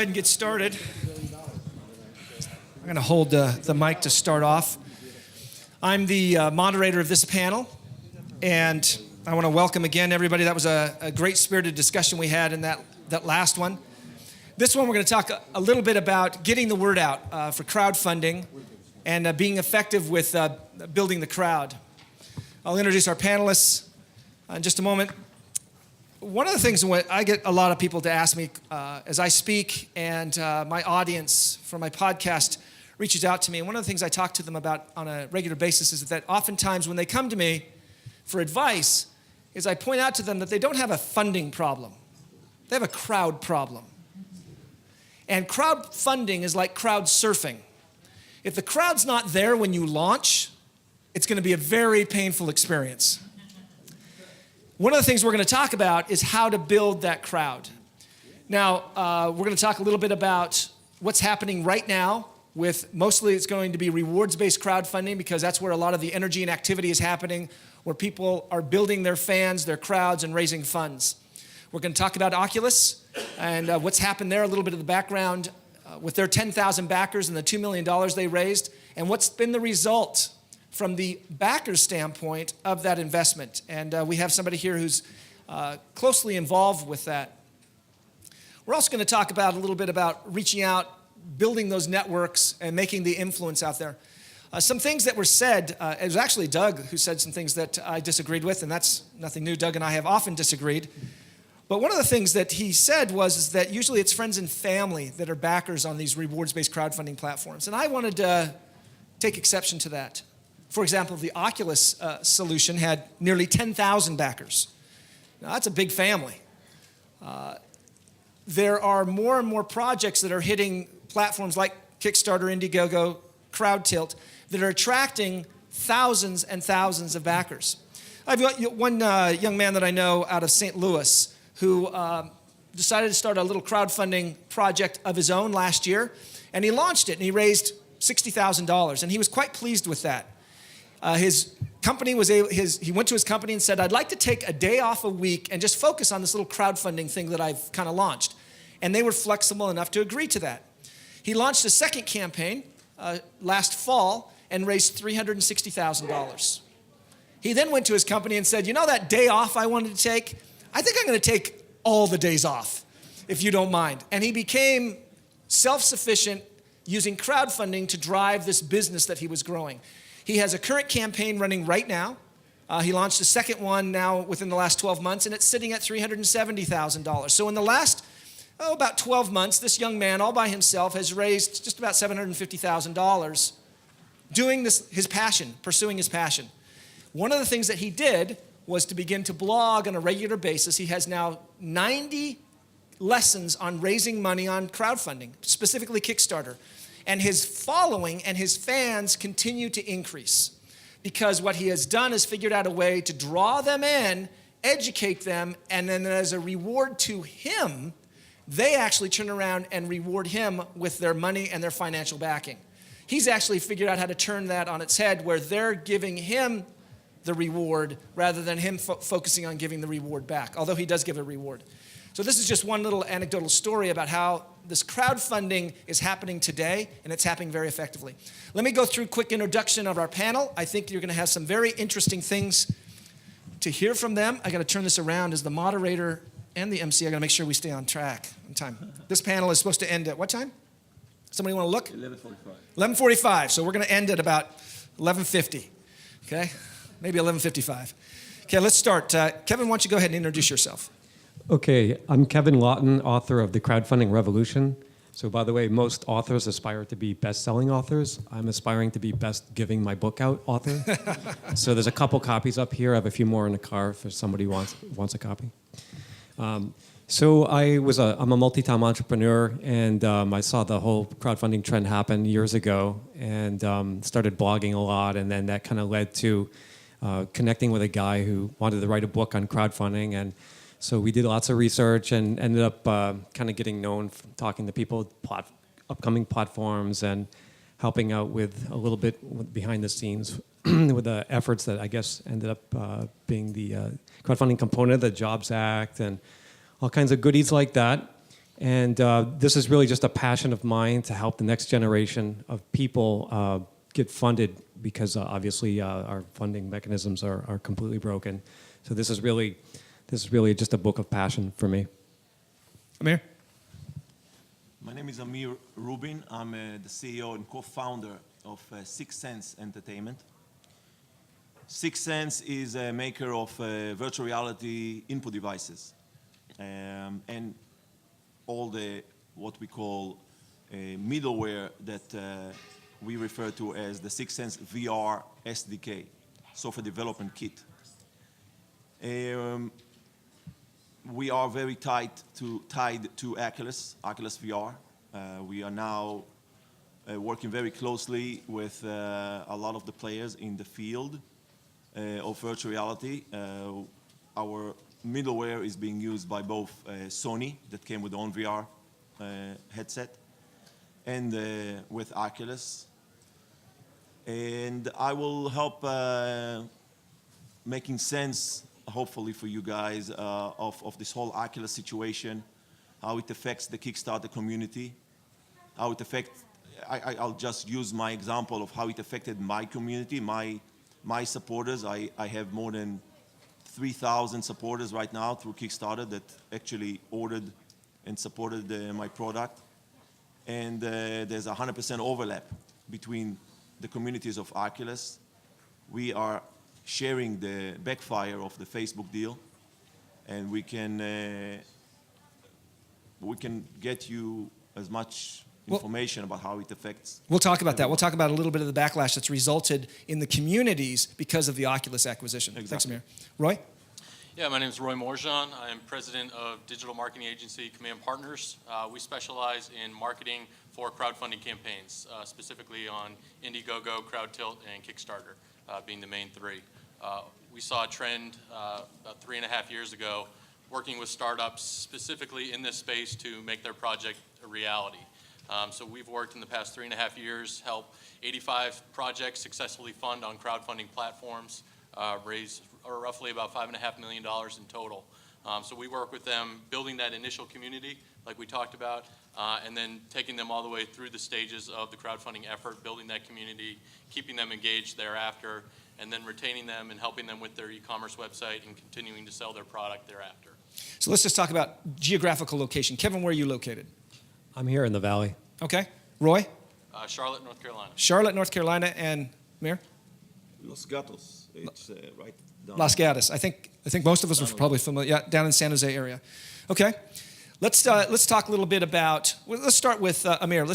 ahead and get started. I'm going to hold the mic to start off. I'm the moderator of this panel, and I want to welcome again everybody. That was a great spirited discussion we had in that last one. This one we're going to talk a little bit about getting the word out for crowdfunding and being effective with building the crowd. I'll introduce our panelists in just a moment. One of the things I get a lot of people to ask me as I speak, and my audience for my podcast reaches out to me, and one of the things I talk to them about on a regular basis is that oftentimes when they come to me for advice is I point out to them that they don't have a funding problem. They have a crowd problem. And crowdfunding is like crowd surfing. If the crowd's not there when you launch, it's going to be a very painful experience. One of the things we're going to talk about is how to build that crowd. Now, we're going to talk a little bit about what's happening right now with mostly it's going to be rewards-based crowdfunding because that's where a lot of the energy and activity is happening, where people are building their fans, their crowds, and raising funds. We're going to talk about Oculus and what's happened there, a little bit of the background with their 10,000 backers and the $2 million they raised, and what's been the result from the backer standpoint of that investment. And we have somebody here who's closely involved with that. We're also going to talk about a little bit about reaching out, building those networks, and making the influence out there. Some things that were said, it was actually Doug who said some things that I disagreed with, and that's nothing new. Doug and I have often disagreed. But one of the things that he said is that usually it's friends and family that are backers on these rewards-based crowdfunding platforms. And I wanted to take exception to that. For example, the Oculus solution had nearly 10,000 backers. Now, that's a big family. There are more and more projects that are hitting platforms like Kickstarter, Indiegogo, CrowdTilt that are attracting thousands and thousands of backers. I've got one young man that I know out of St. Louis who decided to start a little crowdfunding project of his own last year, and he launched it, and he raised $60,000, and he was quite pleased with that. His company he went to his company and said, I'd like to take a day off a week and just focus on this little crowdfunding thing that I've kind of launched. And they were flexible enough to agree to that. He launched a second campaign last fall and raised $360,000. He then went to his company and said, you know that day off I wanted to take? I think I'm going to take all the days off, if you don't mind. And he became self-sufficient using crowdfunding to drive this business that he was growing. He has a current campaign running right now. He launched a second one now within the last 12 months, and it's sitting at $370,000. So in the last, about 12 months, this young man all by himself has raised just about $750,000 doing this, his passion, pursuing his passion. One of the things that he did was to begin to blog on a regular basis. He has now 90 lessons on raising money on crowdfunding, specifically Kickstarter. And his following and his fans continue to increase because what he has done is figured out a way to draw them in, educate them, and then as a reward to him, they actually turn around and reward him with their money and their financial backing. He's actually figured out how to turn that on its head where they're giving him the reward rather than him focusing on giving the reward back, although he does give a reward. So this is just one little anecdotal story about how this crowdfunding is happening today, and it's happening very effectively. Let me go through a quick introduction of our panel. I think you're going to have some very interesting things to hear from them. I got to turn this around as the moderator and the MC. I got to make sure we stay on track on time. This panel is supposed to end at what time? Somebody want to look? 11:45. 11:45. So we're going to end at about 11:50. Okay? Maybe 11:55. Okay, let's start. Kevin, why don't you go ahead and introduce yourself? Okay, I'm Kevin Lawton, author of The Crowdfunding Revolution. So by the way, most authors aspire to be best-selling authors. I'm aspiring to be best giving my book out author. So there's a couple copies up here. I have a few more in the car if somebody wants a copy. I'm a multi-time entrepreneur, and I saw the whole crowdfunding trend happen years ago and started blogging a lot, and then that kind of led to connecting with a guy who wanted to write a book on crowdfunding. And so we did lots of research and ended up kind of getting known from talking to people, upcoming platforms, and helping out with a little bit behind the scenes with the efforts that I guess ended up being the crowdfunding component of the Jobs Act and all kinds of goodies like that. And this is really just a passion of mine to help the next generation of people get funded because obviously our funding mechanisms are completely broken. So this is really just a book of passion for me. Amir? My name is Amir Rubin. I'm the CEO and co-founder of Six Sense Entertainment. Six Sense is a maker of virtual reality input devices and all the what we call middleware that we refer to as the Six Sense VR SDK, software development kit. We are very tied to Oculus VR. We are now working very closely with a lot of the players in the field of virtual reality. Our middleware is being used by both Sony, that came with their own VR headset, and with Oculus. And I will help making sense, hopefully for you guys, of this whole Oculus situation, how it affects the Kickstarter community, how it affects, I'll just use my example of how it affected my community, my supporters. I have more than 3,000 supporters right now through Kickstarter that actually ordered and supported my product. And there's 100% overlap between the communities of Oculus. We are sharing the backfire of the Facebook deal, and we can get you as much information about how it affects. We'll talk about that. We'll talk about a little bit of the backlash that's resulted in the communities because of the Oculus acquisition. Exactly. Thanks, Amir. Roy? Yeah, my name is Morejon. I am president of digital marketing agency Command Partners. We specialize in marketing for crowdfunding campaigns, specifically on Indiegogo, CrowdTilt, and Kickstarter, being the main three. We saw a trend about 3.5 years ago working with startups specifically in this space to make their project a reality. So we've worked in the past 3.5 years, help 85 projects successfully fund on crowdfunding platforms, raise roughly about $5.5 million in total. So we work with them building that initial community, like we talked about, and then taking them all the way through the stages of the crowdfunding effort, building that community, keeping them engaged thereafter, and then retaining them and helping them with their e-commerce website and continuing to sell their product thereafter. So let's just talk about geographical location. Kevin, where are you located? I'm here in the Valley. Okay. Roy? Charlotte, North Carolina. Charlotte, North Carolina, and Amir? Los Gatos, it's right down. Los Gatos. I think most of us are probably familiar. Yeah, down in San Jose area. Okay. Let's talk a little bit about. Let's start with Amir.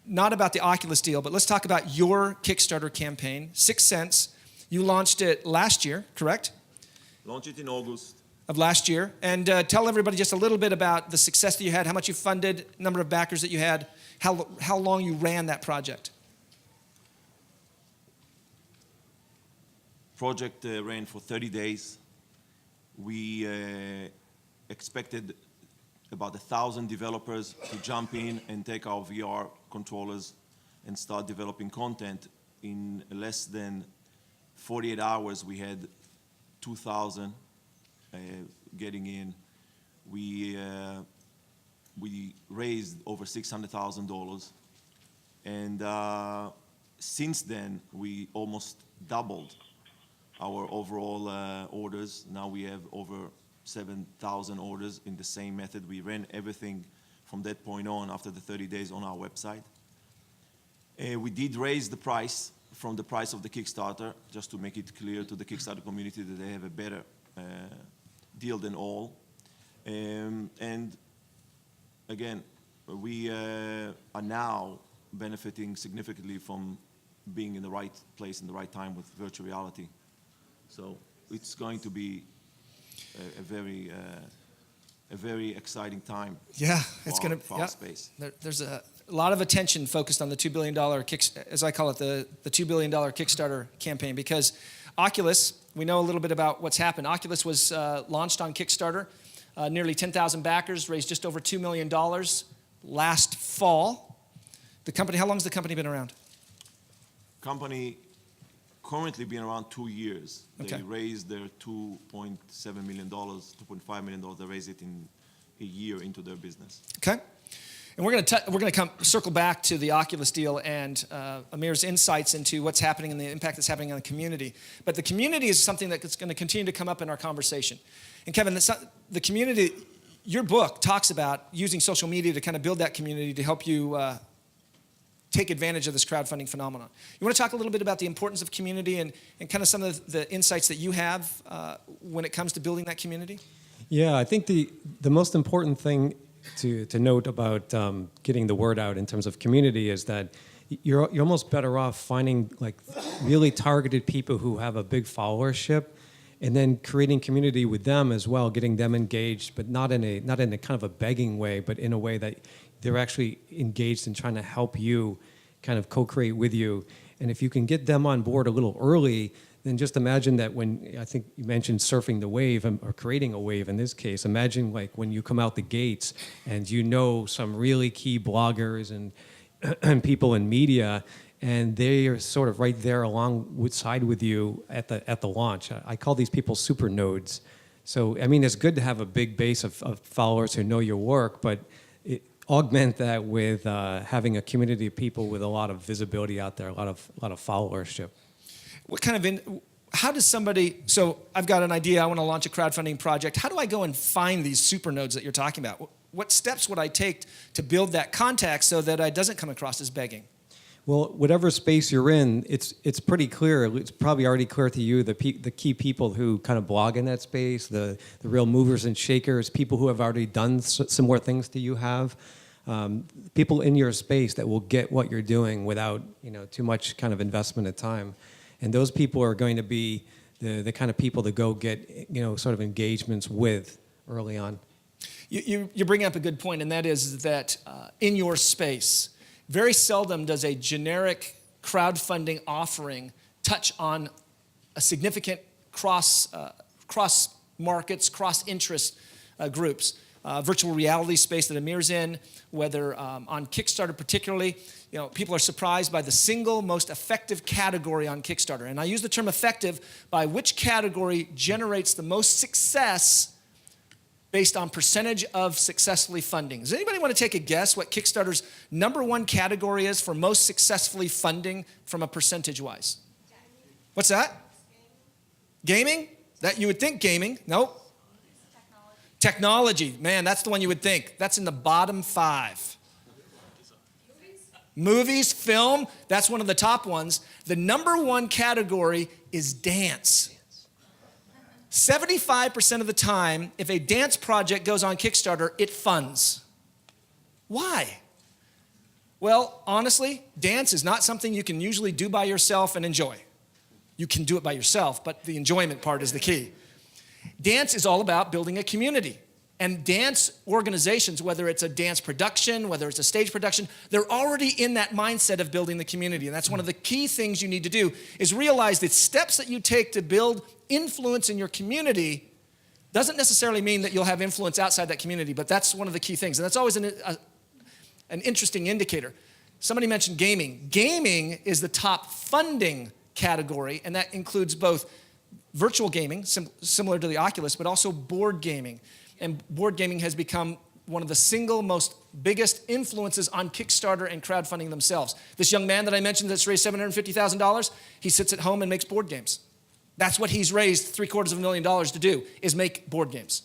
Not about the Oculus deal, but let's talk about your Kickstarter campaign, Six Sense. You launched it last year, correct? Launched it in August. Of last year, and tell everybody just a little bit about the success that you had, how much you funded, number of backers that you had, how long you ran that project. Project ran for 30 days. We expected about 1,000 developers to jump in and take our VR controllers and start developing content. In less than 48 hours, we had 2,000 getting in. We raised over $600,000, and since then we almost doubled our overall orders. Now we have over 7,000 orders in the same method. We ran everything from that point on after the 30 days on our website. We did raise the price from the price of the Kickstarter, just to make it clear to the Kickstarter community that they have a better deal than all. And again, we are now benefiting significantly from being in the right place in the right time with virtual reality. So it's going to be a very exciting time. Yeah, it's going to for our space. There's a lot of attention focused on the $2 billion as I call it, the $2 billion Kickstarter campaign, because Oculus, we know a little bit about what's happened. Oculus was launched on Kickstarter, nearly 10,000 backers, raised just over $2 million last fall. The company, how long has the company been around? Company currently been around 2 years. Okay. They raised their $2.7 million, $2.5 million. They raised it a year into their business. Okay. And we're going to circle back to the Oculus deal and Amir's insights into what's happening and the impact that's happening on the community. But the community is something that's going to continue to come up in our conversation. And Kevin, the community, your book talks about using social media to kind of build that community to help you take advantage of this crowdfunding phenomenon. You want to talk a little bit about the importance of community and kind of some of the insights that you have when it comes to building that community? Yeah, I think the most important thing to note about getting the word out in terms of community is that you're almost better off finding like really targeted people who have a big followership, and then creating community with them as well, getting them engaged, but not in a kind of a begging way, but in a way that they're actually engaged in trying to help you kind of co-create with you. And if you can get them on board a little early, then just imagine that when, I think you mentioned surfing the wave, or creating a wave in this case, imagine like when you come out the gates and you know some really key bloggers and people in media, and they are sort of right there side with you at the launch. I call these people super nodes. So, I mean, it's good to have a big base of followers who know your work, but augment that with having a community of people with a lot of visibility out there, a lot of followership. What kind of how does somebody, so I've got an idea, I want to launch a crowdfunding project. How do I go and find these super nodes that you're talking about? What steps would I take to build that contact so that it doesn't come across as begging? Well, whatever space you're in, it's pretty clear. It's probably already clear to you the key people who kind of blog in that space, the real movers and shakers, people who have already done similar things that you have, people in your space that will get what you're doing without too much kind of investment of time. And those people are going to be the kind of people to go get sort of engagements with early on. You bring up a good point, and that is that in your space, very seldom does a generic crowdfunding offering touch on a significant cross markets, cross interest groups. Virtual reality space that Amir's in, whether on Kickstarter particularly, people are surprised by the single most effective category on Kickstarter. And I use the term effective by which category generates the most success based on percentage of successfully funding. Does anybody want to take a guess what Kickstarter's #1 category is for most successfully funding from a percentage-wise? What's that? Gaming? That you would think gaming. Nope. Technology. Man, that's the one you would think. That's in the bottom 5. Movies, film, that's one of the top ones. The #1 category is dance. 75% of the time, if a dance project goes on Kickstarter, it funds. Why? Well, honestly, dance is not something you can usually do by yourself and enjoy. You can do it by yourself, but the enjoyment part is the key. Dance is all about building a community. And dance organizations, whether it's a dance production, whether it's a stage production, they're already in that mindset of building the community. And that's one of the key things you need to do is realize that steps that you take to build influence in your community doesn't necessarily mean that you'll have influence outside that community, but that's one of the key things. And that's always an interesting indicator. Somebody mentioned gaming. Gaming is the top funding category, and that includes both virtual gaming, similar to the Oculus, but also board gaming. And board gaming has become one of the single most biggest influences on Kickstarter and crowdfunding themselves. This young man that I mentioned that's raised $750,000, he sits at home and makes board games. That's what he's raised $750,000 to do, is make board games.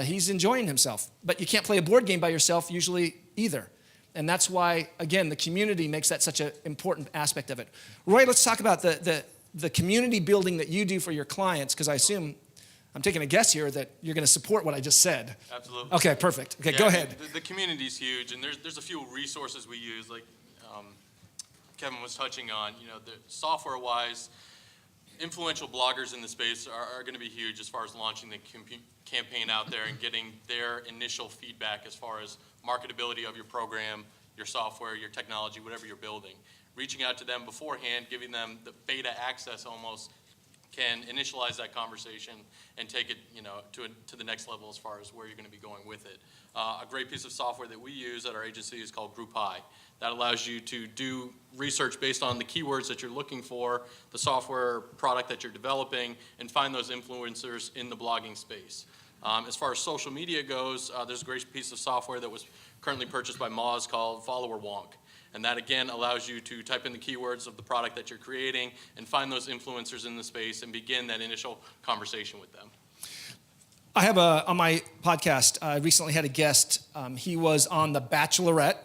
He's enjoying himself. But you can't play a board game by yourself usually either. And that's why, again, the community makes that such an important aspect of it. Roy, let's talk about the community building that you do for your clients, because I assume, I'm taking a guess here that you're going to support what I just said. Absolutely. Okay, perfect. Okay, Yeah, go ahead. The community's huge, and there's a few resources we use, like Kevin was touching on. The software-wise, influential bloggers in the space are going to be huge as far as launching the campaign out there and getting their initial feedback as far as marketability of your program, your software, your technology, whatever you're building. Reaching out to them beforehand, giving them the beta access almost, can initialize that conversation and take it, to the next level as far as where you're going to be going with it. A great piece of software that we use at our agency is called GroupHi. That allows you to do research based on the keywords that you're looking for, the software product that you're developing, and find those influencers in the blogging space. As far as social media goes, there's a great piece of software that was currently purchased by Moz called Follower Wonk. And that, again, allows you to type in the keywords of the product that you're creating and find those influencers in the space and begin that initial conversation with them. I have on my podcast, I recently had a guest. He was on The Bachelorette.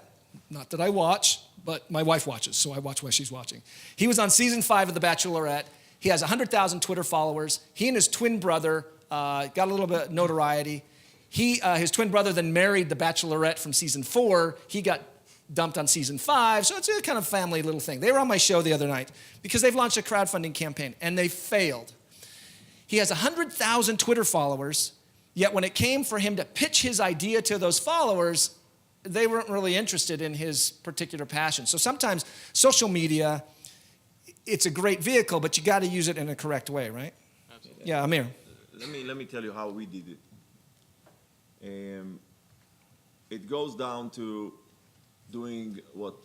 Not that I watch, but my wife watches, so I watch while she's watching. He was on season 5 of The Bachelorette. He has 100,000 Twitter followers. He and his twin brother got a little bit of notoriety. His twin brother then married the Bachelorette from season 4. He got dumped on season 5, so it's a kind of family little thing. They were on my show the other night because they've launched a crowdfunding campaign, and they failed. He has 100,000 Twitter followers, yet when it came for him to pitch his idea to those followers, they weren't really interested in his particular passion. So sometimes social media, it's a great vehicle, but you got to use it in a correct way, right? Absolutely. Yeah, Amir. Let me tell you how we did it. It goes down to doing what,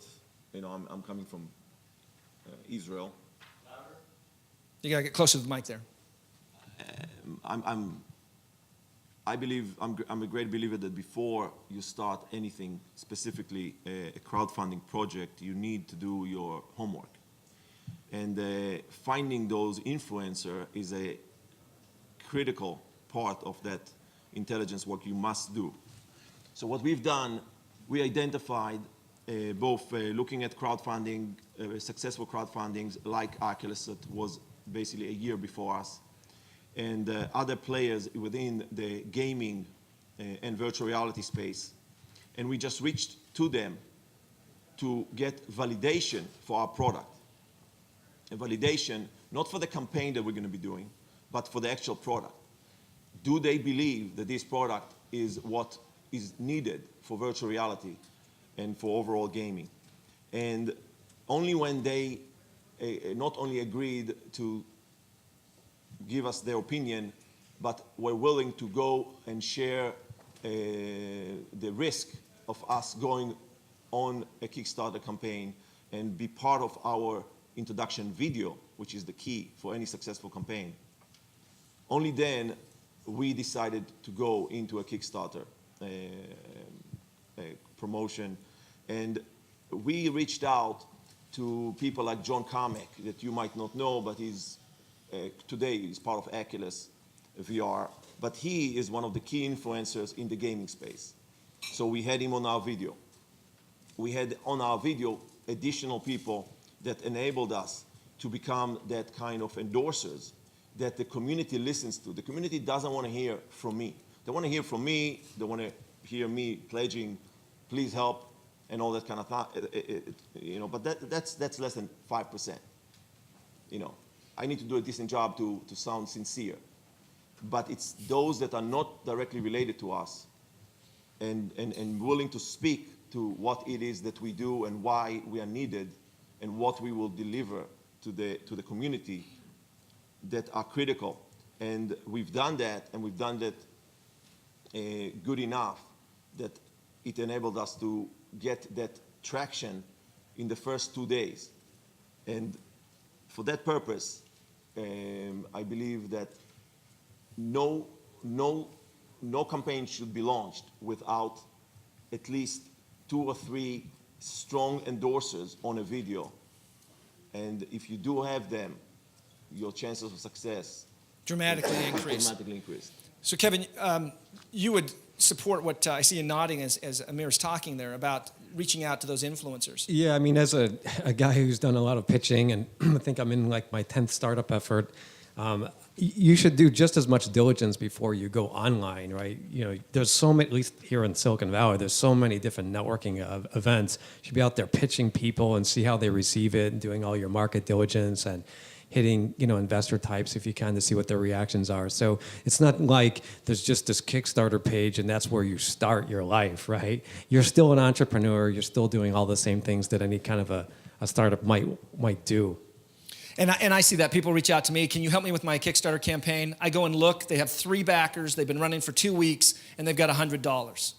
I'm coming from Israel. You got to get closer to the mic there. I believe I'm a great believer that before you start anything, specifically a crowdfunding project, you need to do your homework. And finding those influencers is a critical part of that intelligence work you must do. So what we've done, we identified both looking at crowdfunding, successful crowdfundings like Oculus that was basically a year before us, and other players within the gaming and virtual reality space. And we just reached to them to get validation for our product. A validation, not for the campaign that we're going to be doing, but for the actual product. Do they believe that this product is what is needed for virtual reality and for overall gaming? And only when they not only agreed to give us their opinion, but were willing to go and share the risk of us going on a Kickstarter campaign and be part of our introduction video, which is the key for any successful campaign. Only then we decided to go into a Kickstarter promotion, and we reached out to people like John Carmack that you might not know, but today he's part of Oculus VR, but he is one of the key influencers in the gaming space. So we had him on our video. We had on our video additional people that enabled us to become that kind of endorsers that the community listens to. The community doesn't want to hear from me. They want to hear from me. They want to hear me pledging, please help, and all that kind of thing. But that's less than 5%. I need to do a decent job to sound sincere. But it's those that are not directly related to us and willing to speak to what it is that we do and why we are needed and what we will deliver to the community that are critical. And we've done that, and we've done that good enough that it enabled us to get that traction in the first 2 days. And for that purpose, I believe that no campaign should be launched without at least 2 or 3 strong endorsers on a video. And if you do have them, your chances of success Dramatically increase. dramatically increase. So Kevin, you would support what I see you nodding as Amir's talking there about reaching out to those influencers. Yeah, I mean, as a guy who's done a lot of pitching, and I think I'm in like my 10th startup effort, you should do just as much diligence before you go online, right? There's so many, at least here in Silicon Valley, there's so many different networking events. You should be out there pitching people and see how they receive it and doing all your market diligence and hitting, investor types if you can to see what their reactions are. So it's not like there's just this Kickstarter page and that's where you start your life, right? You're still an entrepreneur. You're still doing all the same things that any kind of a startup might do. And I see that. People reach out to me, can you help me with my Kickstarter campaign? I go and look. They have 3 backers. They've been running for 2 weeks, and they've got $100.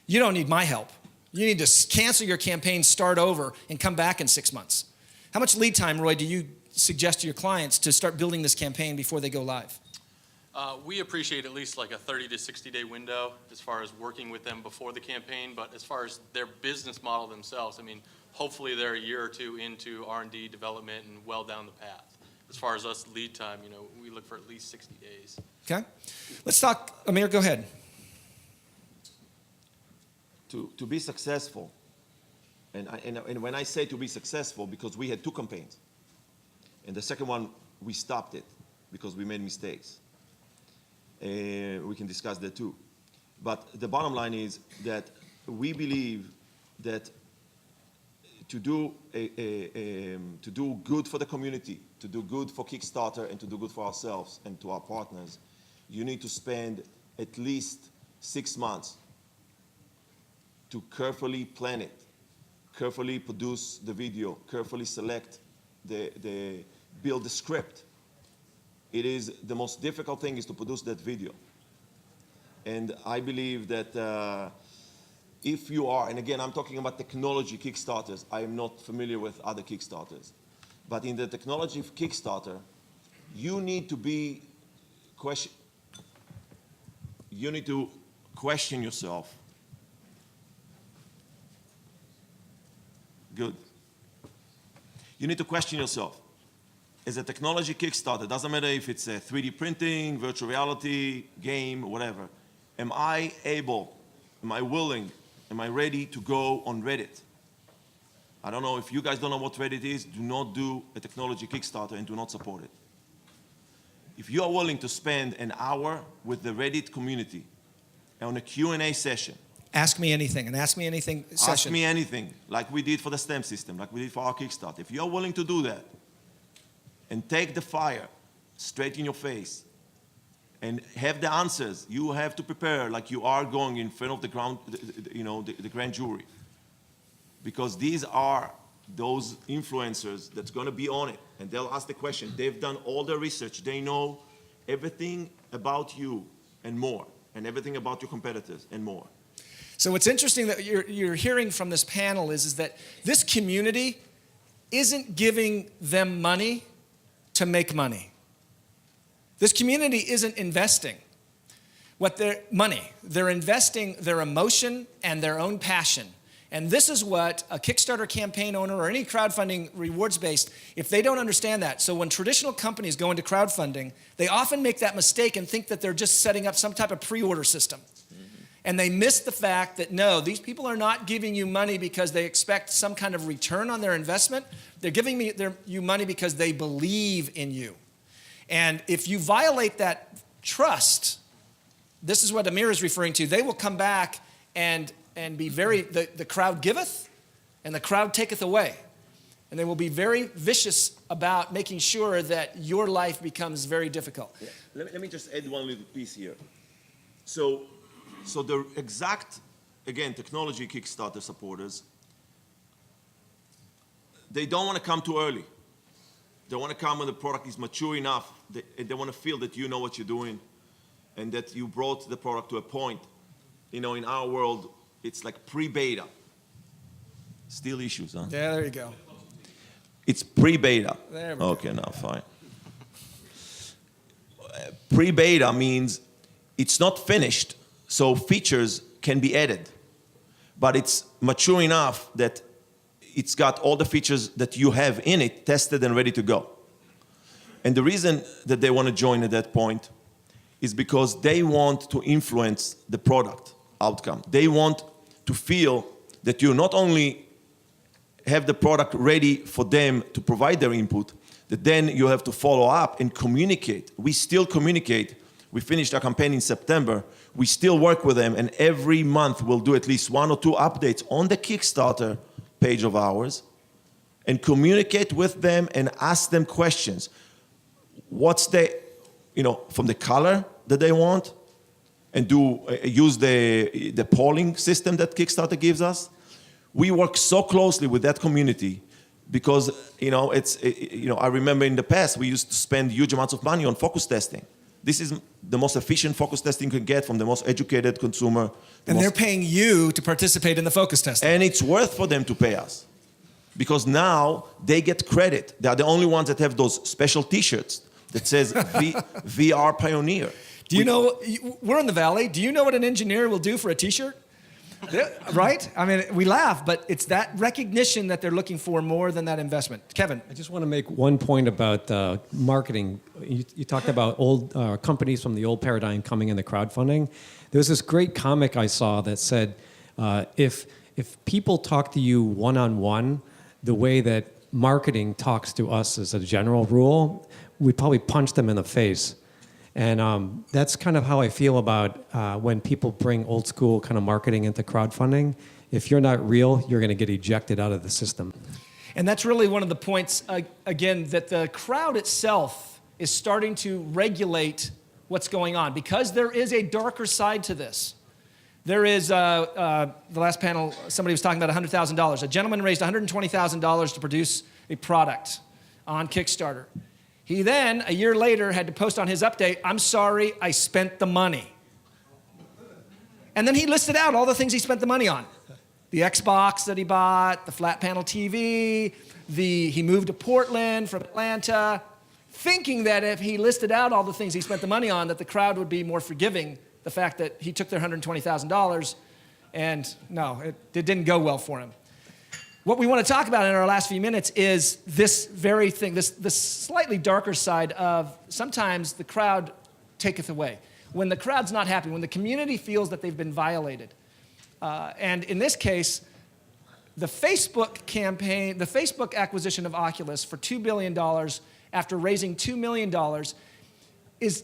You don't need my help. You need to cancel your campaign, start over, and come back in 6 months. How much lead time, Roy, do you suggest to your clients to start building this campaign before they go live? We appreciate at least like a 30 to 60-day window as far as working with them before the campaign, but as far as their business model themselves, I mean, hopefully they're a year or two into R&D development and well down the path. As far as us lead time, you know, we look for at least 60 days. Okay. Let's talk, Amir, go ahead. To be successful, and when I say to be successful, because we had 2 campaigns, and the second one, we stopped it because we made mistakes. We can discuss that too. But the bottom line is that we believe that to do good for the community, to do good for Kickstarter, and to do good for ourselves and to our partners, you need to spend at least 6 months to carefully plan it, carefully produce the video, carefully select build the script. It is the most difficult thing is to produce that video. And I believe that if you are, and again, I'm talking about technology Kickstarters. I am not familiar with other Kickstarters. But in the technology of Kickstarter, you need to question yourself. Good. You need to question yourself. As a technology Kickstarter, doesn't matter if it's a 3D printing, virtual reality, game, whatever. Am I able, am I willing, am I ready to go on Reddit? I don't know, if you guys don't know what Reddit is, do not do a technology Kickstarter and do not support it. If you are willing to spend an hour with the Reddit community on a Q&A session, Ask me anything, and Ask Me Anything session. ask me anything, like we did for the STEM system, like we did for our Kickstarter. If you're willing to do that, and take the fire straight in your face, and have the answers, you have to prepare like you are going in front of the grand jury. Because these are those influencers that's gonna be on it, and they'll ask the question. They've done all the research. They know everything about you and more, and everything about your competitors and more. So what's interesting that you're hearing from this panel is that this community isn't giving them money to make money. This community isn't investing money. They're investing their emotion and their own passion. And this is what a Kickstarter campaign owner or any crowdfunding rewards-based, if they don't understand that. So when traditional companies go into crowdfunding, they often make that mistake and think that they're just setting up some type of pre-order system. And they miss the fact that, no, these people are not giving you money because they expect some kind of return on their investment. They're giving you money because they believe in you. And if you violate that trust, this is what Amir is referring to, they will come back and be the crowd giveth and the crowd taketh away. And they will be very vicious about making sure that your life becomes very difficult. Yeah. Let me just add one little piece here. So the exact, again, technology Kickstarter supporters, they don't want to come too early. They want to come when the product is mature enough. They want to feel that you know what you're doing and that you brought the product to a point. You know, in our world, it's like pre-beta. Still issues, huh? Yeah, there you go. It's pre-beta. There we go. Okay, now fine. Pre-beta means it's not finished, so features can be added. But it's mature enough that it's got all the features that you have in it tested and ready to go. And the reason that they want to join at that point is because they want to influence the product outcome. They want to feel that you not only have the product ready for them to provide their input, that then you have to follow up and communicate. We still communicate. We finished our campaign in September. We still work with them, and every month we'll do at least 1 or 2 updates on the Kickstarter page of ours and communicate with them and ask them questions. What's from the color that they want, and use the polling system that Kickstarter gives us. We work so closely with that community because, I remember in the past we used to spend huge amounts of money on focus testing. This is the most efficient focus testing you can get from the most educated consumer. And they're paying you to participate in the focus testing. And it's worth for them to pay us because now they get credit. They are the only ones that have those special T-shirts that says VR Pioneer. Do you know, we're in the Valley. Do you know what an engineer will do for a t-shirt? Yeah, right? I mean, we laugh, but it's that recognition that they're looking for more than that investment. Kevin. I just want to make one point about marketing. You talked about old companies from the old paradigm coming into crowdfunding. There was this great comic I saw that said, if people talk to you one-on-one, the way that marketing talks to us as a general rule, we'd probably punch them in the face. And that's kind of how I feel about when people bring old school kind of marketing into crowdfunding. If you're not real, you're going to get ejected out of the system. And that's really one of the points, again, that the crowd itself is starting to regulate what's going on, because there is a darker side to this. There is, the last panel, somebody was talking about $100,000. A gentleman raised $120,000 to produce a product on Kickstarter. He then, a year later, had to post on his update, "I'm sorry, I spent the money." And then he listed out all the things he spent the money on. The Xbox that he bought, the flat panel TV, he moved to Portland from Atlanta, thinking that if he listed out all the things he spent the money on, that the crowd would be more forgiving the fact that he took their $120,000, and no, it didn't go well for him. What we want to talk about in our last few minutes is this very thing, this slightly darker side of sometimes the crowd taketh away. When the crowd's not happy, when the community feels that they've been violated. And in this case, the Facebook campaign, the Facebook acquisition of Oculus for $2 billion after raising $2 million is,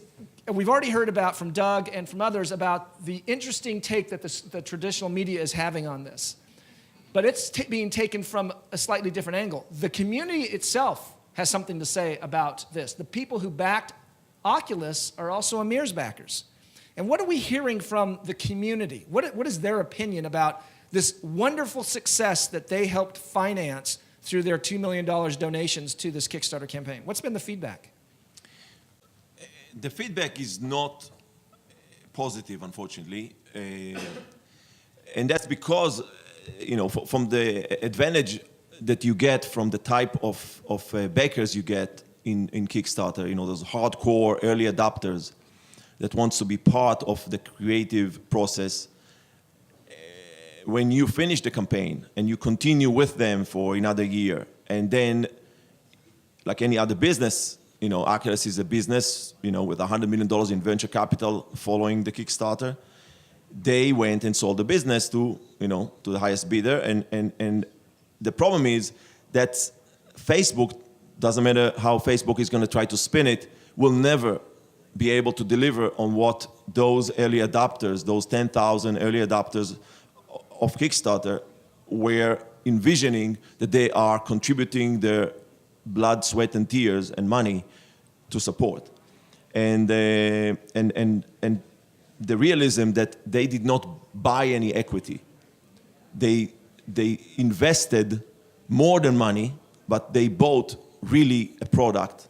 we've already heard about from Doug and from others about the interesting take that the traditional media is having on this. But it's being taken from a slightly different angle. The community itself has something to say about this. The people who backed Oculus are also Amir's backers. And what are we hearing from the community? What is their opinion about this wonderful success that they helped finance through their $2 million donations to this Kickstarter campaign? What's been the feedback? The feedback is not positive, unfortunately. And that's because, from the advantage that you get from the type of backers you get in Kickstarter, those hardcore early adopters that wants to be part of the creative process. When you finish the campaign and you continue with them for another year, and then, like any other business, Oculus is a business, with $100 million in venture capital following the Kickstarter. They went and sold the business to the highest bidder, and the problem is that Facebook, doesn't matter how Facebook is going to try to spin it, will never be able to deliver on what those early adopters, those 10,000 early adopters of Kickstarter, were envisioning that they are contributing their blood, sweat, and tears and money to support. And the realism that they did not buy any equity. They invested more than money, but they bought really a product.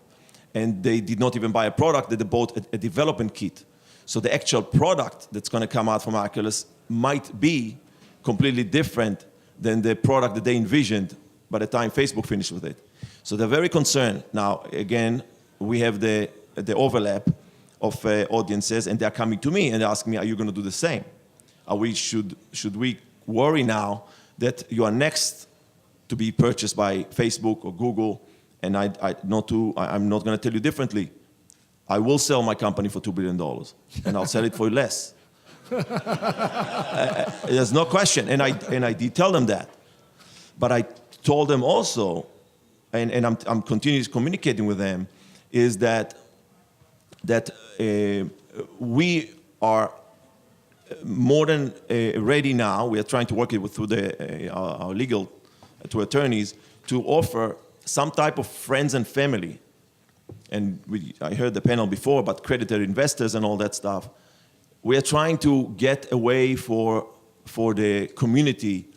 And they did not even buy a product, they bought a development kit. So the actual product that's going to come out from Oculus might be completely different than the product that they envisioned by the time Facebook finished with it. So they're very concerned. Now, again, we have the overlap of audiences, and they're coming to me and asking me, are you going to do the same? Should we worry now that you are next to be purchased by Facebook or Google? And I'm not going to tell you differently. I will sell my company for $2 billion, and I'll sell it for less. There's no question, and I did tell them that. But I told them also, and I'm continuously communicating with them, is that we are more than ready now. We are trying to work it through our legal to attorneys to offer some type of friends and family. And I heard the panel before about creditor investors and all that stuff. We are trying to get a way for the community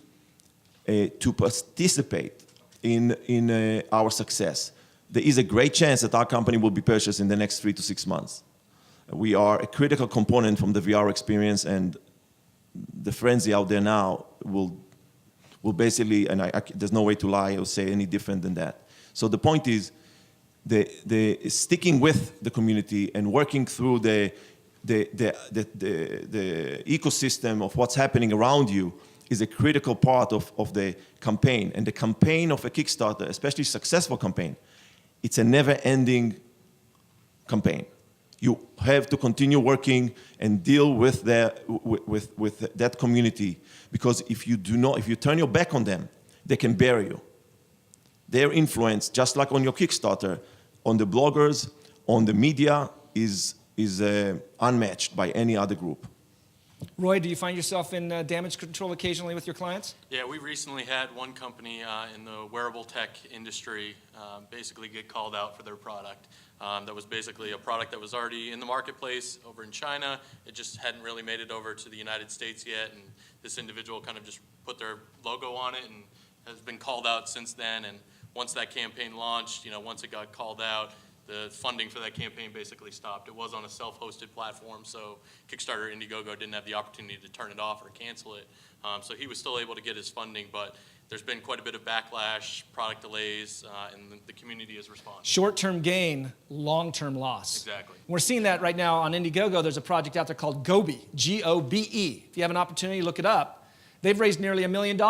to participate in our success. There is a great chance that our company will be purchased in the next 3 to 6 months. We are a critical component from the VR experience, and the frenzy out there now will basically, and there's no way to lie or say any different than that. So the point is, the sticking with the community and working through the ecosystem of what's happening around you is a critical part of the campaign. And the campaign of a Kickstarter, especially successful campaign, it's a never-ending campaign. You have to continue working and deal with that community, because if you turn your back on them, they can bury you. Their influence, just like on your Kickstarter, on the bloggers, on the media, is unmatched by any other group. Roy, do you find yourself in damage control occasionally with your clients? Yeah, we recently had one company in the wearable tech industry basically get called out for their product. That was basically a product that was already in the marketplace over in China. It just hadn't really made it over to the United States yet, and this individual kind of just put their logo on it and has been called out since then. And once that campaign launched, once it got called out, the funding for that campaign basically stopped. It was on a self-hosted platform, so Kickstarter, Indiegogo didn't have the opportunity to turn it off or cancel it. So he was still able to get his funding, but there's been quite a bit of backlash, product delays, and the community has responded. Short-term gain, long-term loss. Exactly. We're seeing that right now on Indiegogo. There's a project out there called Gobe, G-O-B-E. If you have an opportunity, look it up. They've raised nearly $1 million.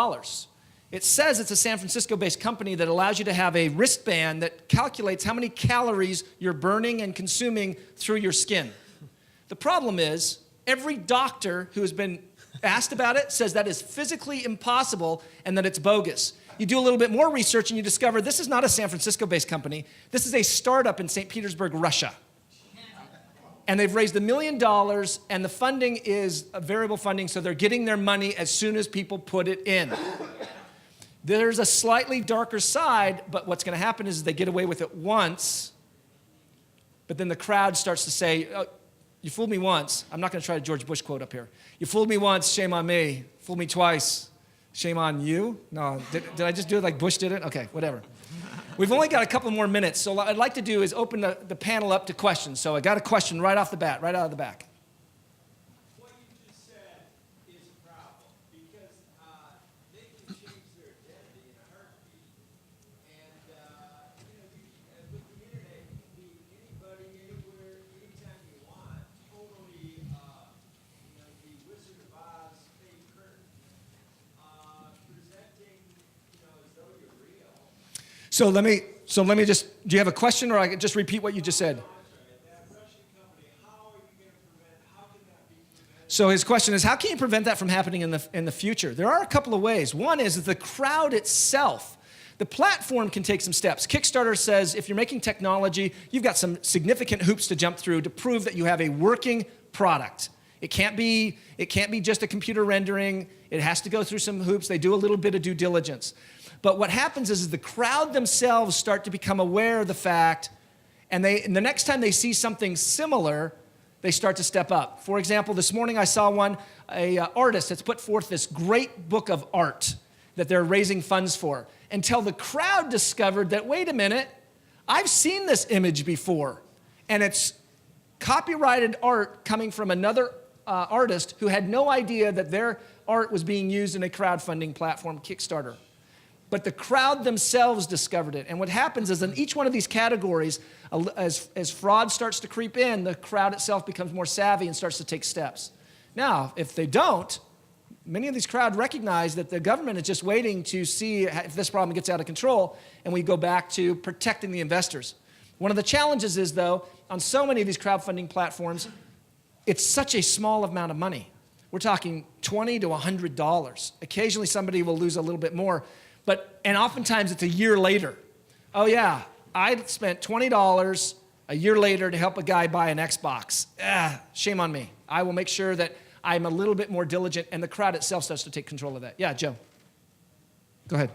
It says it's a San Francisco-based company that allows you to have a wristband that calculates how many calories you're burning and consuming through your skin. The problem is, every doctor who has been asked about it says that is physically impossible and that it's bogus. You do a little bit more research and you discover this is not a San Francisco-based company. This is a startup in St. Petersburg, Russia. And they've raised $1 million, and the funding is a variable funding, so they're getting their money as soon as people put it in. There's a slightly darker side, but what's going to happen is they get away with it once, but then the crowd starts to say, oh, you fooled me once. I'm not going to try a George Bush quote up here. You fooled me once, shame on me. Fooled me twice, shame on you. No, did I just do it like Bush did it? Okay, whatever. We've only got a couple more minutes, so what I'd like to do is open the panel up to questions. So I got a question right off the bat, right out of the back. What you just said is a problem, because they can change their identity in a heartbeat. And, with the internet, you can be anybody, anywhere, anytime you want. Totally, the Wizard of Oz fake curtain, presenting, as though you're real. So let me just, do you have a question, or I can just repeat what you just said? That Russian company, how are you going to prevent, how can that be prevented? So his question is, how can you prevent that from happening in the future? There are a couple of ways. One is that the crowd itself, the platform can take some steps. Kickstarter says if you're making technology, you've got some significant hoops to jump through to prove that you have a working product. It can't be just a computer rendering. It has to go through some hoops. They do a little bit of due diligence. But what happens is the crowd themselves start to become aware of the fact, and the next time they see something similar, they start to step up. For example, this morning I saw an artist that's put forth this great book of art that they're raising funds for, until the crowd discovered that, wait a minute, I've seen this image before, and it's copyrighted art coming from another artist who had no idea that their art was being used in a crowdfunding platform, Kickstarter. But the crowd themselves discovered it. And what happens is in each one of these categories, as fraud starts to creep in, the crowd itself becomes more savvy and starts to take steps. Now, if they don't, many of these crowd recognize that the government is just waiting to see if this problem gets out of control, and we go back to protecting the investors. One of the challenges is, though, on so many of these crowdfunding platforms, it's such a small amount of money. We're talking $20 to $100. Occasionally somebody will lose a little bit more, and oftentimes it's a year later. Oh yeah, I spent $20 a year later to help a guy buy an Xbox. Shame on me. I will make sure that I'm a little bit more diligent, and the crowd itself starts to take control of that. Yeah, Joe. Go ahead.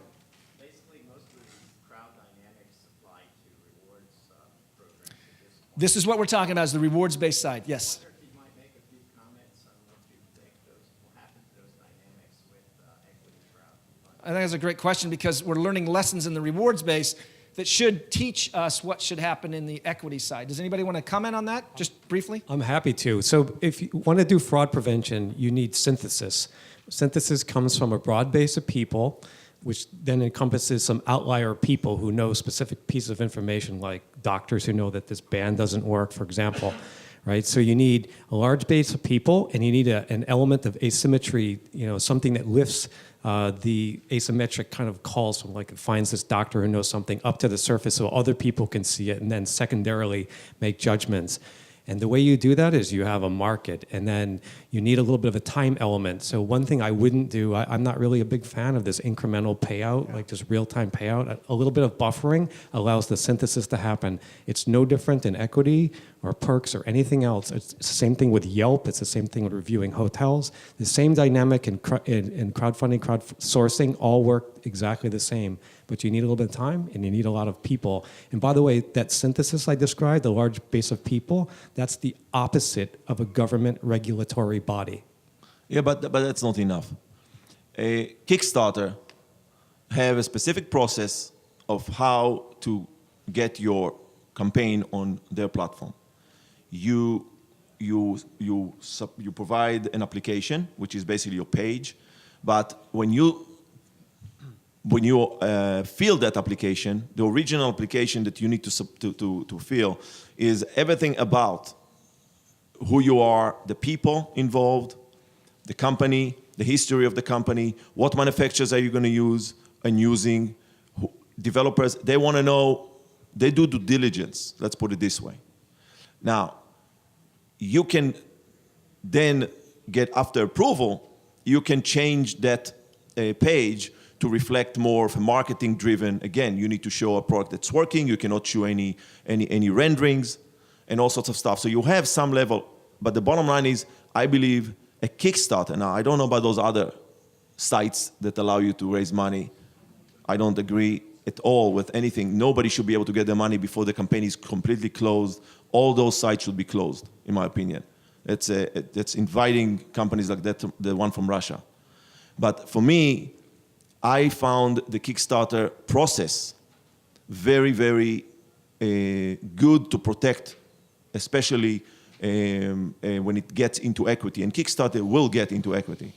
Basically, most of the crowd dynamics apply to rewards programs at this point. This is what we're talking about, is the rewards-based side. Yes. I wonder if you might make a few comments on what you think will happen to those dynamics with equity crowdfunding. I think that's a great question, because we're learning lessons in the rewards base that should teach us what should happen in the equity side. Does anybody want to comment on that, just briefly? I'm happy to. So if you want to do fraud prevention, you need synthesis. Synthesis comes from a broad base of people which then encompasses some outlier people who know specific pieces of information, like doctors who know that this band doesn't work, for example, right? So you need a large base of people, and you need an element of asymmetry, something that lifts the asymmetric kind of calls from, like, it finds this doctor who knows something up to the surface so other people can see it, and then secondarily make judgments. And the way you do that is you have a market, and then you need a little bit of a time element. So one thing I wouldn't do, I'm not really a big fan of this incremental payout, like just real-time payout. A little bit of buffering allows the synthesis to happen. It's no different in equity or perks or anything else. It's the same thing with Yelp. It's the same thing with reviewing hotels. The same dynamic in crowdfunding, crowdsourcing, all work exactly the same. But you need a little bit of time, and you need a lot of people. And by the way, that synthesis I described, the large base of people, that's the opposite of a government regulatory body. Yeah, but that's not enough. A Kickstarter have a specific process of how to get your campaign on their platform. You provide an application, which is basically your page, but when you fill that application, the original application that you need to fill is everything about who you are, the people involved, the company, the history of the company, what manufacturers are you going to use and using, developers, they want to know, they do due diligence, let's put it this way. Now, you can then get, after approval, you can change that page to reflect more of a marketing-driven. Again, you need to show a product that's working. You cannot show any renderings and all sorts of stuff. So you have some level, but the bottom line is, I believe a Kickstarter. Now, I don't know about those other sites that allow you to raise money. I don't agree at all with anything. Nobody should be able to get their money before the campaign is completely closed. All those sites should be closed, in my opinion. It's inviting companies like that, the one from Russia. But for me, I found the Kickstarter process very, very good to protect, especially when it gets into equity. And Kickstarter will get into equity.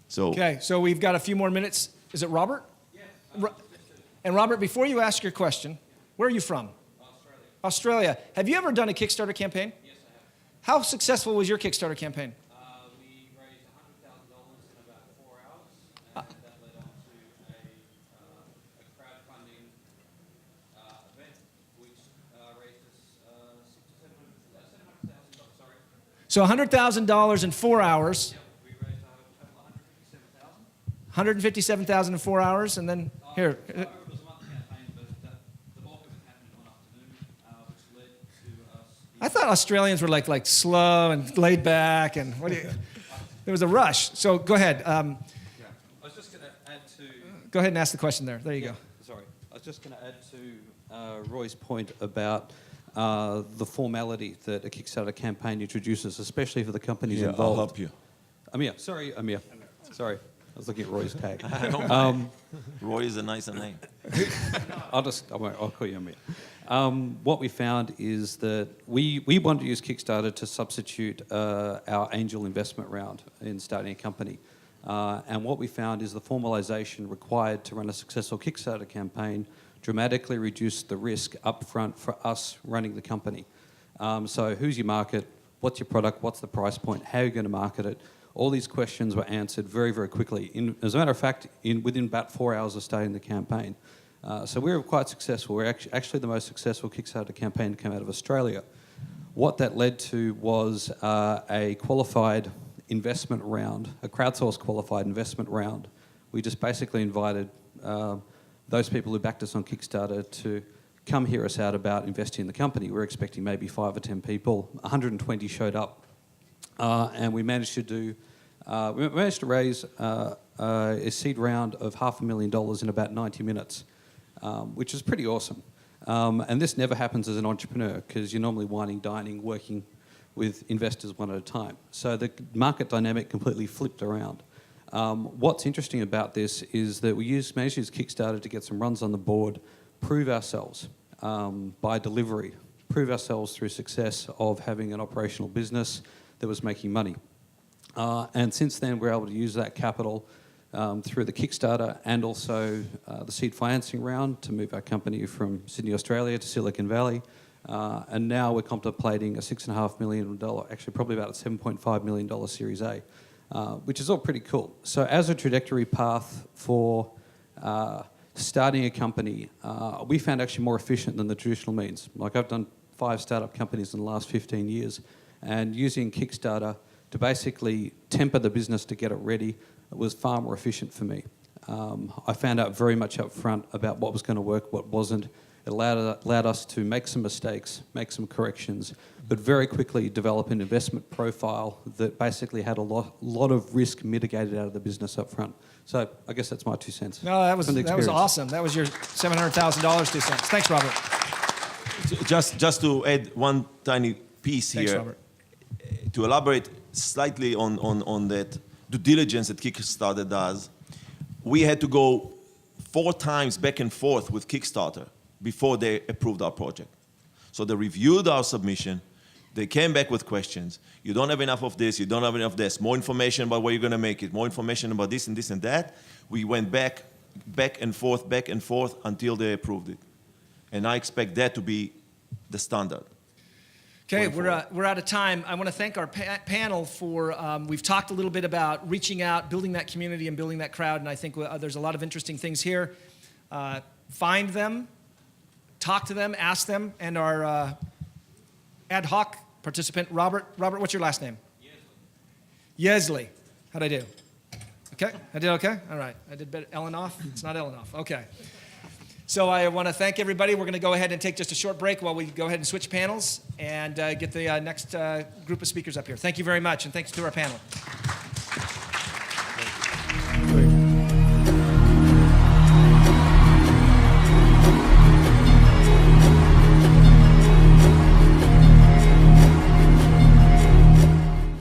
So Okay, so we've got a few more minutes. Is it Robert? Yeah. And Robert, before you ask your question, where are you from? Australia. Have you ever done a Kickstarter campaign? Yes, I have. How successful was your Kickstarter campaign? We raised $100,000 in about 4 hours, and that led on to a crowdfunding event, which raised us $700,000. Sorry. So $100,000 in 4 hours. Yep, we raised a total of $157,000. 157,000 in 4 hours, and then here. It was a month campaign, but the bulk of it happened in one afternoon, which led to us. I thought Australians were like slow and laid back, and there was a rush. So go ahead. I was just going to add to... Go ahead and ask the question there. There you go. Sorry. I was just going to add to Roy's point about the formality that a Kickstarter campaign introduces, especially for the companies involved. I'll help you. Amir. Sorry, Amir. Sorry. I was looking at Roy's tag. Roy is a nicer name. I'll call you Amir. What we found is that we wanted to use Kickstarter to substitute our angel investment round in starting a company. And what we found is the formalization required to run a successful Kickstarter campaign dramatically reduced the risk upfront for us running the company. So who's your market? What's your product? What's the price point? How are you going to market it? All these questions were answered very, very quickly. As a matter of fact, within about 4 hours of starting the campaign. So we were quite successful. We're actually the most successful Kickstarter campaign that came out of Australia. What that led to was a qualified investment round, a crowdsourced qualified investment round. We just basically invited those people who backed us on Kickstarter to come hear us out about investing in the company. We were expecting maybe 5 or 10 people. 120 showed up. And we managed to raise a seed round of $500,000 in about 90 minutes, which is pretty awesome. And this never happens as an entrepreneur because you're normally whining, dining, working with investors one at a time. So the market dynamic completely flipped around. What's interesting about this is that we managed to use Kickstarter to get some runs on the board, prove ourselves by delivery, prove ourselves through success of having an operational business that was making money. And since then, we're able to use that capital through the Kickstarter and also the seed financing round to move our company from Sydney, Australia to Silicon Valley. And now we're contemplating a $6.5 million, actually probably about a $7.5 million Series A, which is all pretty cool. So as a trajectory path for starting a company, we found actually more efficient than the traditional means. Like I've done 5 startup companies in the last 15 years, and using Kickstarter to basically temper the business to get it ready was far more efficient for me. I found out very much up front about what was going to work, what wasn't. It allowed us to make some mistakes, make some corrections, but very quickly develop an investment profile that basically had a lot of risk mitigated out of the business up front. So I guess that's my 2 cents. No, that was from the experience. awesome. That was your $700,000 2 cents. Thanks, Robert. Just to add one tiny piece Thanks, here, Robert. to elaborate slightly on that due diligence that Kickstarter does, we had to go 4 times back and forth with Kickstarter before they approved our project. So they reviewed our submission, they came back with questions. You don't have enough of this, you don't have enough of this, more information about where you're gonna make it, more information about this and that. We went back and forth until they approved it. And I expect that to be the standard. Okay, we're out of time. I want to thank our panel for, we've talked a little bit about reaching out, building that community and building that crowd, and I think there's a lot of interesting things here. Find them, talk to them, ask them, and our ad hoc participant, Robert, what's your last name? Yesley. How'd I do? Okay, I did okay? All right, I did better. Elenoff? It's not Elenoff, okay. So I want to thank everybody. We're going to go ahead and take just a short break while we go ahead and switch panels and get the next group of speakers up here. Thank you very much, and thanks to our panel.